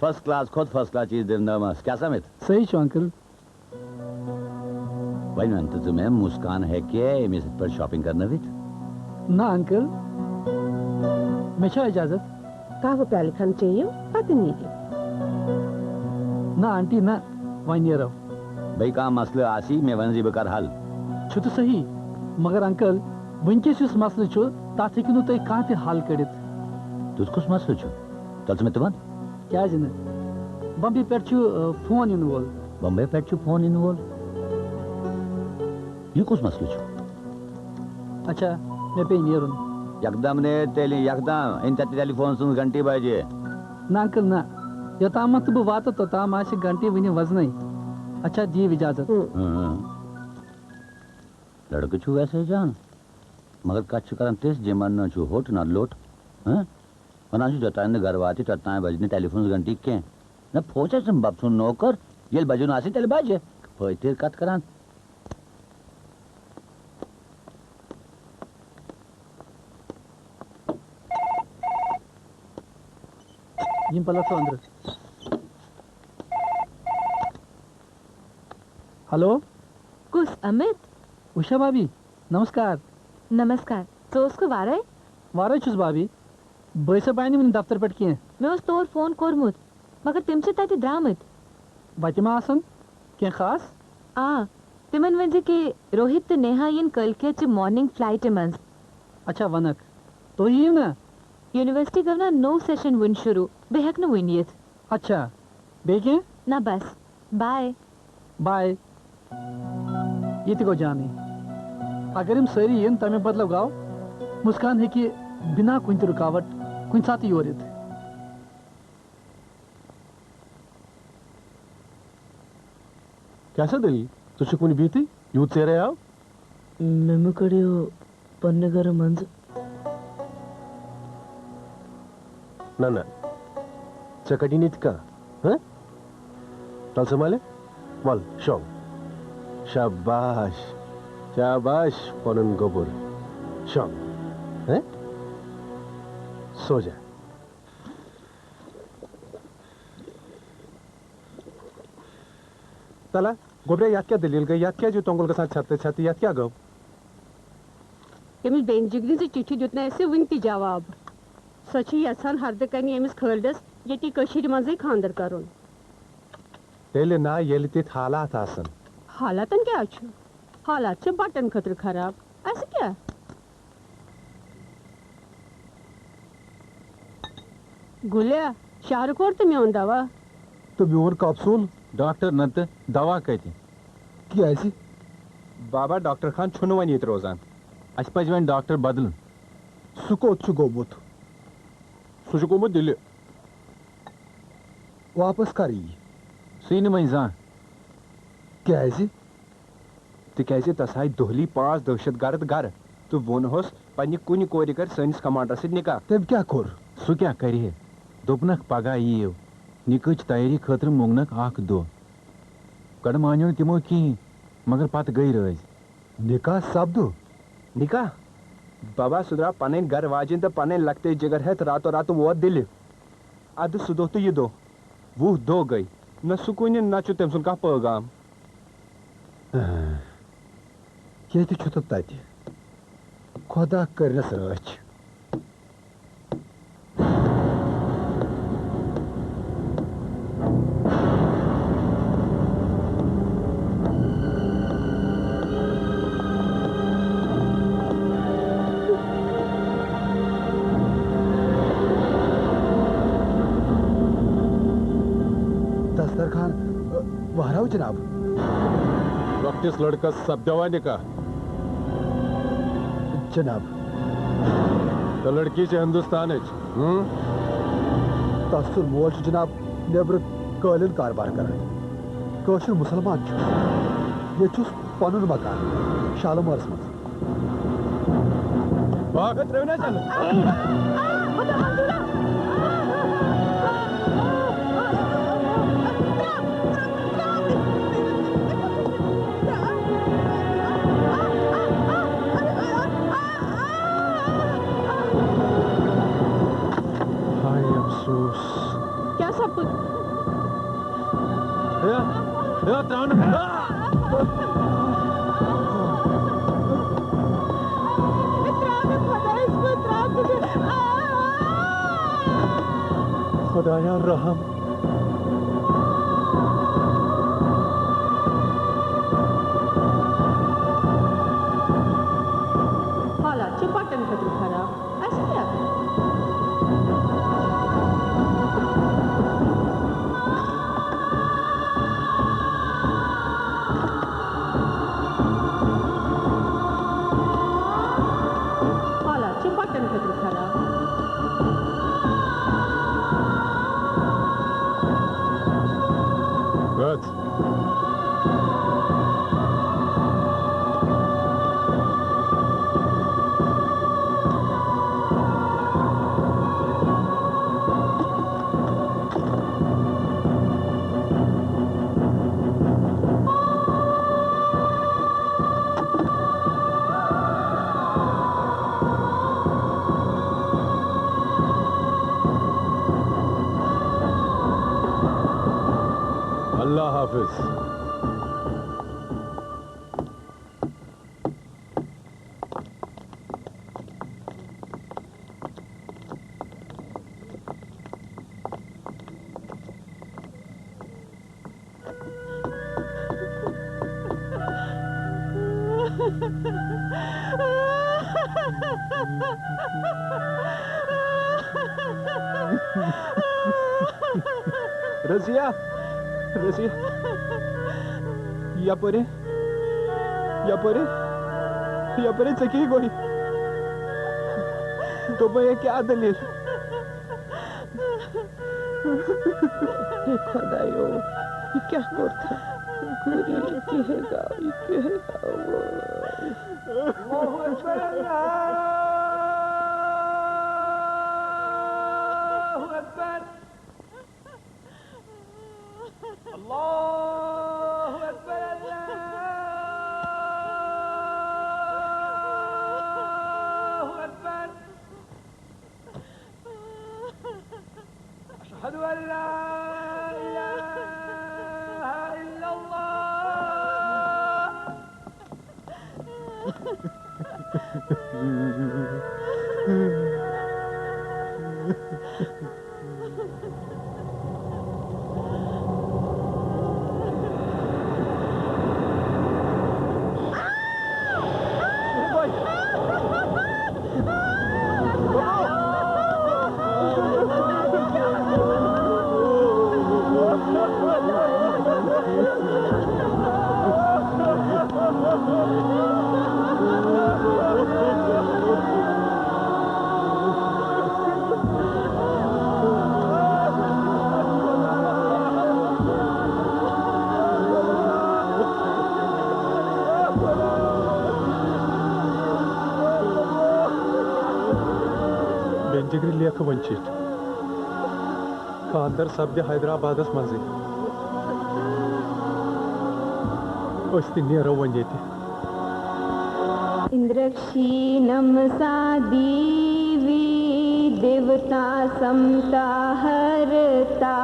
फर्स्ट क्लास चीज दिन मस क्या समित सही छो अंकल भाई मनते तुम्हें मुस्कान है क्या इमेज पर शॉपिंग करना विद ना अंकल मेरा इजाजत का वो प्याली खान चाहिए पत्नी की ना आंटी ना वहीं रहो भाई का मसला आसी मैं वन जी बकर हल छु तो सही मगर अंकल वनकस इस मसले छु तथ हेकिनु तुम कह ते हल कड़ित तुझ कुछ मसला छु तल में तुम क्या जन बम्बे पे फोन इन वोल बम्बे पे फोन इन वोल ये कुछ मसला छु अच्छा मैं पे नेरुन एकदम ने तेली एकदम इन टेलीफोन सुन घंटी बजे ना अंकल ना योताम तो वात तोताम आशे घंटी वन वजन अच्छा दी इजाजत लड़के छु वैसे जान मगर कच्छ करन तेस जेमन न छु होट ना लोट हैं वना छु जतान घर वाती तताए बजने टेलीफोन घंटी के न फोचे सम बाप सुन नौकर ये बजन आसी तेल बाजे होते कत करान यिम पलट तो अंदर हेलो कुस अमित उषा भाभी नमस्कार नमस्कार तो उसको वारे छुस भाभी बैसे बायनी मन दफ्तर पेट किए मैं उस तोर फोन कोरमुत मगर तिम से तति द्रामत बतिमा आसन क्या खास आ तिमन वंजे के रोहित ते नेहा इन कल के च मॉर्निंग फ्लाइट मंस अच्छा वनक तो ही ना यूनिवर्सिटी गवना नो सेशन वन शुरू बेहक न विनियत अच्छा देखे ना बस बाय बाय ये को जानी अगर हम सरी इन तमे बदलाव गाओ मुस्कान है कि बिना कुछ रुकावट कुछ साथ ही ओरित कैसा दिल तुझे कुछ भी थी यूथ से रहे आओ मेमू कड़े हो पन्ने कर मंज ना चकटी नीत का हाँ तल संभाले वाल शॉन्ग शाबाश शाबाश पनन गोबर शॉन्ग हैं सो जा तला गोबरे याद क्या दलील गई याद क्या जो तोंगल के साथ छाते छाती याद क्या गो यमिस बेन जिगरी से चिट्ठी दितना ऐसे विनती जवाब सची यसान हर्द कनी यमिस खलडस यति कशीर मजे खानदर करुन तेले ना येली ते हालात आसन हालातन क्या अच्छु हालात से बटन खतर खराब ऐसे क्या गुलिया शाहरुख और तुम्हें दवा तो ब्योर कैप्सूल डॉक्टर नत दवा कहती क्या ऐसी बाबा डॉक्टर खान छुनवन ये रोजान अस पज वन डॉक्टर बदल सुको गोमुत सुजुकोमुत दिल वापस करी सुन वह जान क्या ऐसी तिकैसे तसाई दोहली 5 दहशतगर्द घर तो वोन होस पन्ने कुन कोरि कर सनिस कमांडर से निकाह तब क्या कोर सु क्या करे दोपनक पगा यीव निकच तैयारी खतर मोंगनक आख दो कड़ मानो तिमो की मगर पत गई रज निकाह शब्द निकाह बाबा सुधरा पन घर वाजिन तो पन लगते जिगर है रातों रात वो दिल अद सुदो तो ये दो वो दो गई न सुकून न चु तम सुन का पैगाम ये तो छुत तत खुदा करनस रच दस्तरखान वहराओ जनाब वक्त इस लड़का सब दवाने का जनाब तो लड़की से हिंदुस्तान तसुर मोल जनाब नेबर कालिन कारबार कर कशर मुसलमान ये पनुन मकान शालमारस मज भागत रहो चल क्या सब कुछ खुदाया रहम हालात से बटन खतर खराब ऐसे क्या बटन खतर खराब Good. रजिया रजिया यापरे यापरे यापरे चकी गोई तो ये क्या दलील खुदायो ये क्या करता गुरी कहेगा ये कहेगा बेंजिग्री लेख वंचित खानदर सब्द हैदराबाद मजे नीरो वन ये इंद्रक्षीणम सा दीवी देवता समता हरता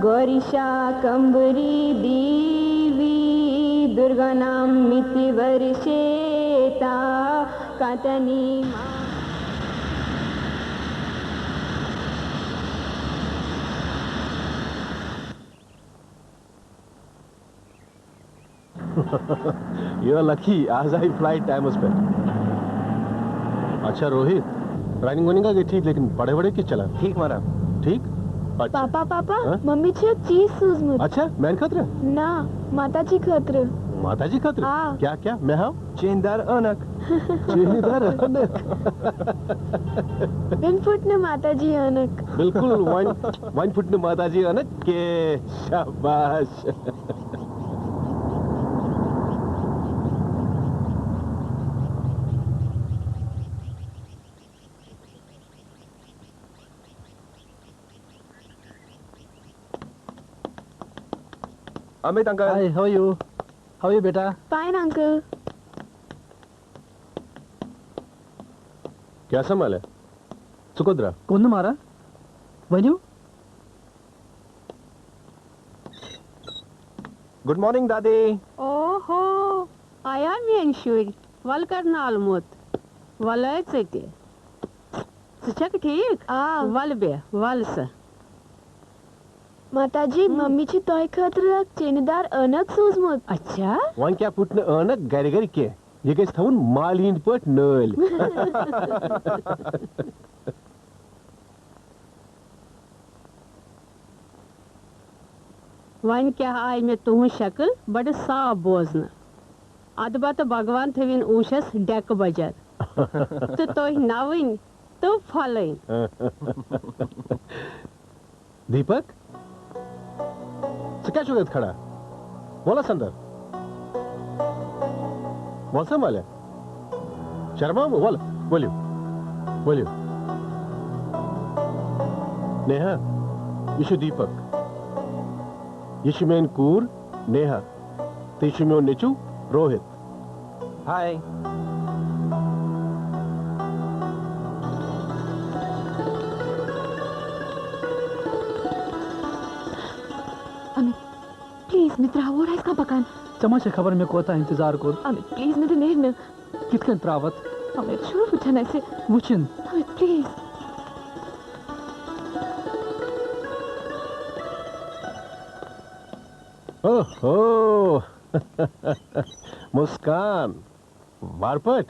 गौरीशा कंबरी दीवी दुर्गा नाम मिति वर्षेता कातनी You're lucky. आज आई फ्लाइट टाइम उस पे। अच्छा रोहित, रनिंग वनिंग का ठीक, लेकिन बड़े बड़े किस चला? ठीक मारा। ठीक? अच्छा। पापा पापा मम्मी छे चीज सूझ अच्छा मैन खतरे? ना माताजी खतरे। माताजी खतरे? हाँ। क्या क्या मैं हाँ? चेंदार अनक। चेंदार अनक। वन फुट ने माताजी अनक। बिल्कुल वन फुट ने माताजी अनक के शाबाश। Amit uncle. Hi how are you बेटा? Fine uncle. क्या संभाल है? सुकोद्रा कौन मारा? वन्यू? गुड मॉर्निंग दादी। ओहो आया मेन शुर वल कर नालमोत वल के सचक ठीक वल बे वल से माताजी मम्मी ची तोय खतर चेनदार अनक सूझमुत। अच्छा वन क्या पुटन अनक गर गर के ये गस थवन मालिन पट नल। वन क्या आय में तुह शक्ल बड़ साफ बोजन अदबत भगवान थविन ऊशस डेक बजर तो तोह नवन तो फलन। दीपक क्या शुगत खड़ा बोला संदर बोल संभाले शर्मा बोल बोलियो बोलियो नेहा यशु दीपक यशु मेन कूर नेहा तेशु में नेचू रोहित। हाय प्लीज मित्र वो इसका पकान चमच खबर में कोता इंतजार कर। अमित प्लीज मित्र नेर न कितकन त्रावत अमित शुरू उठन ऐसे वुचिन अमित प्लीज। ओहो मुस्कान वारपट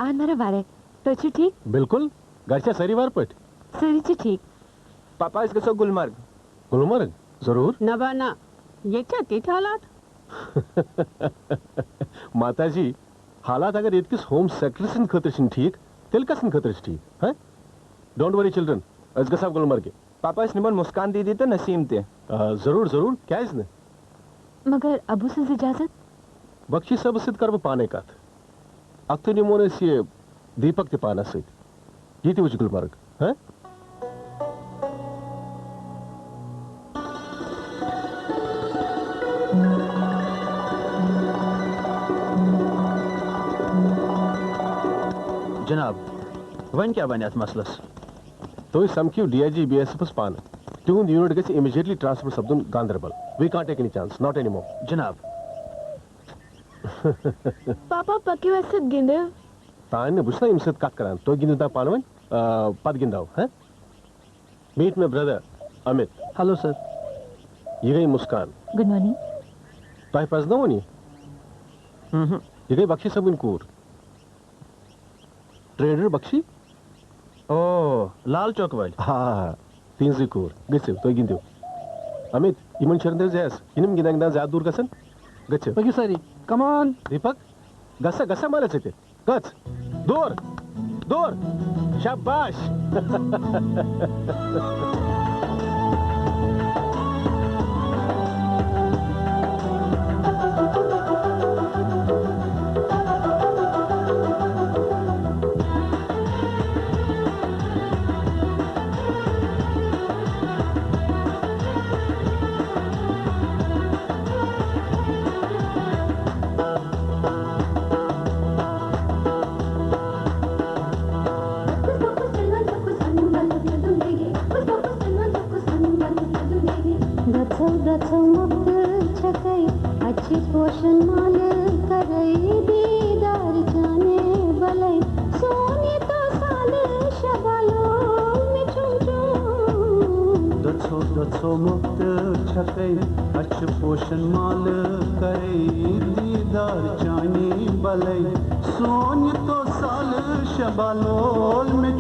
आज मेरा बारे तो ठीक बिल्कुल घर सारी वार पट सरी ठीक पापा इस गसो गुलमर्ग गुलमर्ग जरूर नबा ना ये क्या तीत हालात माता जी हालात अगर इतकिस होम सेक्रेटरी सिंद खतर छिन ठीक तेल कसन खतर छ ठीक हैं डोंट वरी चिल्ड्रन अस गसा गुलमर्ग पापा इस निमन मुस्कान दीदी तो नसीम ते जरूर जरूर क्या इसने मगर अबू से इजाजत बख्शी सब सिद्ध कर पाने का अक्तु निमोन ये दीपक ते पाना सत ये वुच गुलमर्ग हैं जनाब वन क्या बने मसलस तो समक्यू डीआईजी बीएसएफ पान तुंद यूनिट गस इमीडिएटली ट्रांसफर सब्दुन Ganderbal we can't take any chance not any more जनाब पापा पक्की वैसे गिंदे तान ने बुझना इम सत कत करान तो गिंदु ता पानवन पद गिंदाव हैं meet my brother Amit hello sir ये गई मुस्कान गुड मॉर्निंग ताई पास ना वनी ये गई बख्शी सब इनकूर ट्रेडर बख्शी ओ लाल चौक वाल हाँ तीन जिकोर गसे तो गिंदु अमित इमन शरंदर जैस इनम गिंदा ज्यादा दूर गसन गचे पक्की सरी कम ऑन दीपक गसा गसा मारे चते गच दूर दूर शाबाश पोषण माल करई दीदार जाने बलई सोनी तो साल शबालो में दसो मुक्त छकई अच्छ पोषण माल करई दीदार जाने बलई सोनी तो साल शबालोल में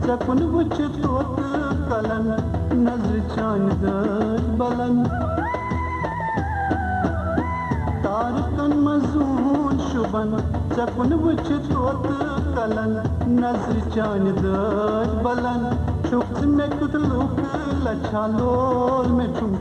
चकुन बुच तोत कलन नजर चान बलन तारकन मजून शुबन चकुन बुच तोत कलन नजर चान बलन चुप में कुत लुक लच्छा लोल में चुम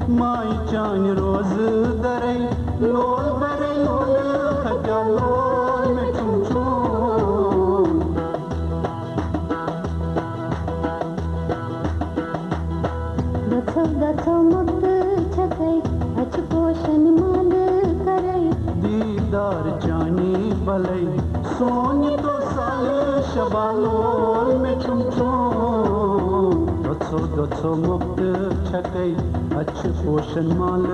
माई चान रोज दरे लोल बरे लोल खजा लोल में चुम चुम गथो गथो मुक्त छकै अच पोषण माल करै दीदार जानी भलई सोनी तो साल शबालोल में चुम चुम दसो मुक्त छकै अच्छ पोषण माल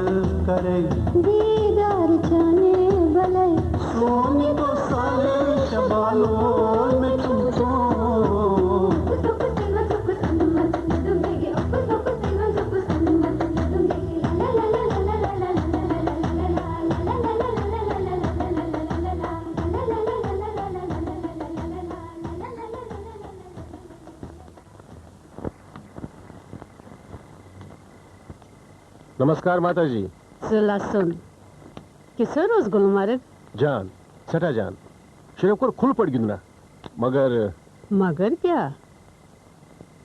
करे दीदार जाने भले सोनी तो साले शबालोल में चुम चुम नमस्कार माता जी। जिला सुन किसर रोज गुलमर्ग जान सटा जान शरीफ को खुल पड़ गिंदना मगर क्या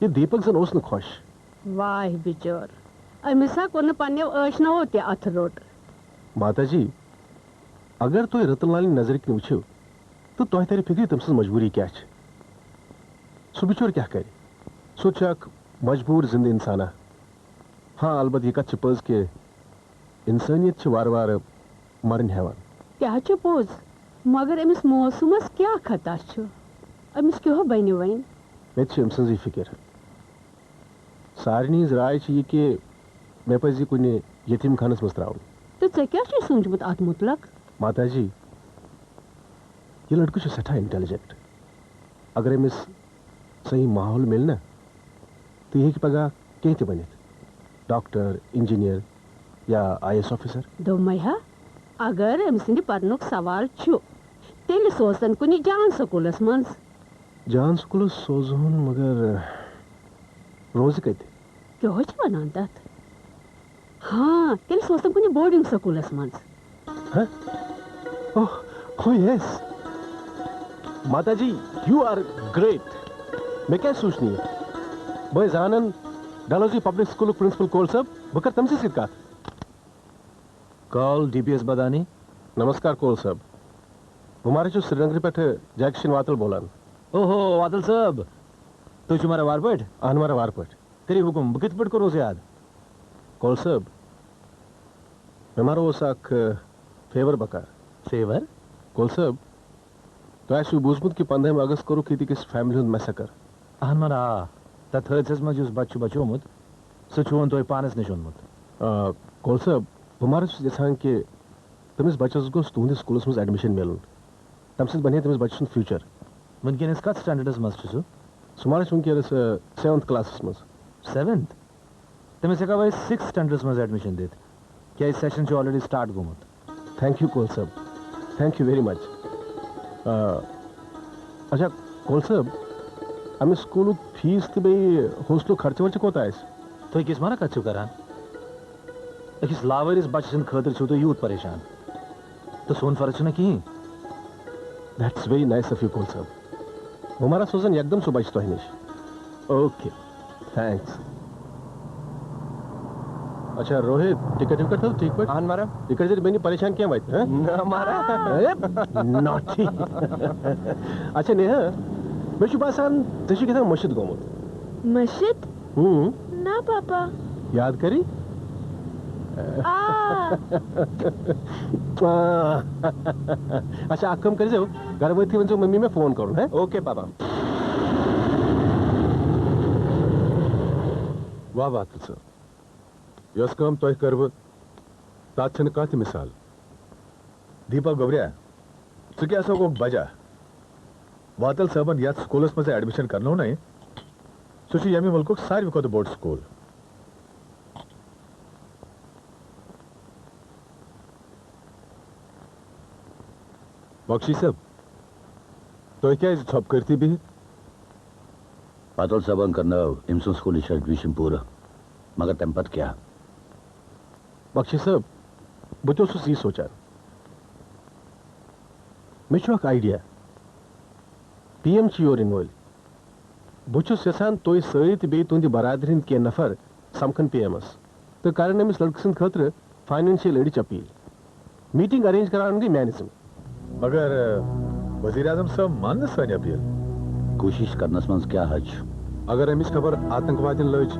ये दीपक जन ओस न खुश वाह बिचोर अमिसा को न पन्ने ऐश न होते अथ रोट माता जी अगर तो रतनलाल नजर की वुचो तो तोह तारी फिक्री तम सज मजबूरी क्या छ सो बिचोर क्या करे सोच मजबूर जिंद इंसाना हाँ अलबत् यह कत पज के इंसानियत वार वार मरन हेवान क्या पोज मगर अमिस मौसमस क्या खता अमिस क्यों बन वन मे अम फिक्र सारे राय यह कि मे पज कुन यतीम खानस मज त्राउन तो ऐ क्या सोचमुत अत मुतलक माता जी यह लड़का सठा इंटेलिजेंट अगर अमिस सही माहौल मिल ना तो यह पगह कह बनित डॉक्टर इंजीनियर या IAS ऑफिसर दोमहा अगर अम सिंद पर्नुक सवाल तेल सोसन कुनी जान स्कूलस मंस जान स्कूल सोजन मगर रोज कत क्या वनान तथ हाँ तेल सोसन कुनी बोर्डिंग स्कूलस मंस ओह यस माता जी यू आर ग्रेट मैं क्या सोचनी है बह जानन डलहौजी पब्लिक स्कूल प्रिंसिपल कोल साहब बकर तमसे सिद का कॉल DPS बदानी नमस्कार कोल साहब हमारे जो श्रीनगर पे जैक्शन वातल बोलान ओहो वातल साहब तो तुम्हारा वारपट हमारा वारपट तेरी हुकुम बकित पट करो से याद कोल साहब हमारा वो साख फेवर बकार फेवर कोल साहब तो ऐसे बूझमुत कि 15 अगस्त करो कि किस फैमिली हुंद मैसेकर हमारा तथ हजस मज बच्चु बचोमुत सो चोन तो पानस निश ओनमुत कोल साहब हमारा यहां कि तमिस बच्चस गोस तुंद स्कूलस मज एडमिशन मिलन तम सत बने तमिस बच्चन फ्यूचर वनकस कत स्टैंडर्डस मज छु सुमारस वनकस 7th क्लास मज 7th तमिस हेका वे 6th स्टैंडर्डस मज एडमिशन देत क्या इस सेशन जो already start गोमुत thank you Kaul साहब थैंक यू वेरी मच अच्छा कोल साहब अमे स्कूल फीस तो बे हॉस्टल खर्च वर्च कोत आस तो किस माना कत करान अकिस लावरिस बच्चे सद खतर छु तो यूत परेशान तो सोन फर्ज न कहीं that's very nice of you Kaul साहब हमारा सोचन एकदम सो बच तो निश ओके थैंक्स अच्छा रोहित टिकट तो ठीक पर आन मारा टिकट जरी बनी परेशान क्या बात है ना मारा नॉटी अच्छा नेहा मैं छु बासान तशी किथा मस्जिद गोमुत मस्जिद ना पापा याद करी अच्छा आकम कर जाओ घर वती वन मम्मी में फोन करूं है ओके पापा वाह वातल सर यस काम तोह करब तात छन कत मिसाल दीपक गोबरिया सह क्या सो वजह वातल साहबन यात स्कूलस मज एडमिशन करनो ना सह यमी मुल्क सारे खुद बोर्ड स्कूल बख्शी साहब तो क्या छप करती भी वातल साहबन करना इमसन स्कूल एडमिशन पूरा मगर तम पत क्या बख्शी साहब बहुत यह सोचान मे आइडिया PM योर इन वल बहुत यहान तुम सत बे तुंद बरादर कह नफर समखन PMs तो कारण अमिस लड़के सद खतर फाइनेंशियल एडिच अपील मीटिंग अरेंज करान गई मैंने मगर वजीर आजम साहब मान सन अपील कोशिश करनस मज क्या हज अगर अमिस खबर आतंकवादी लज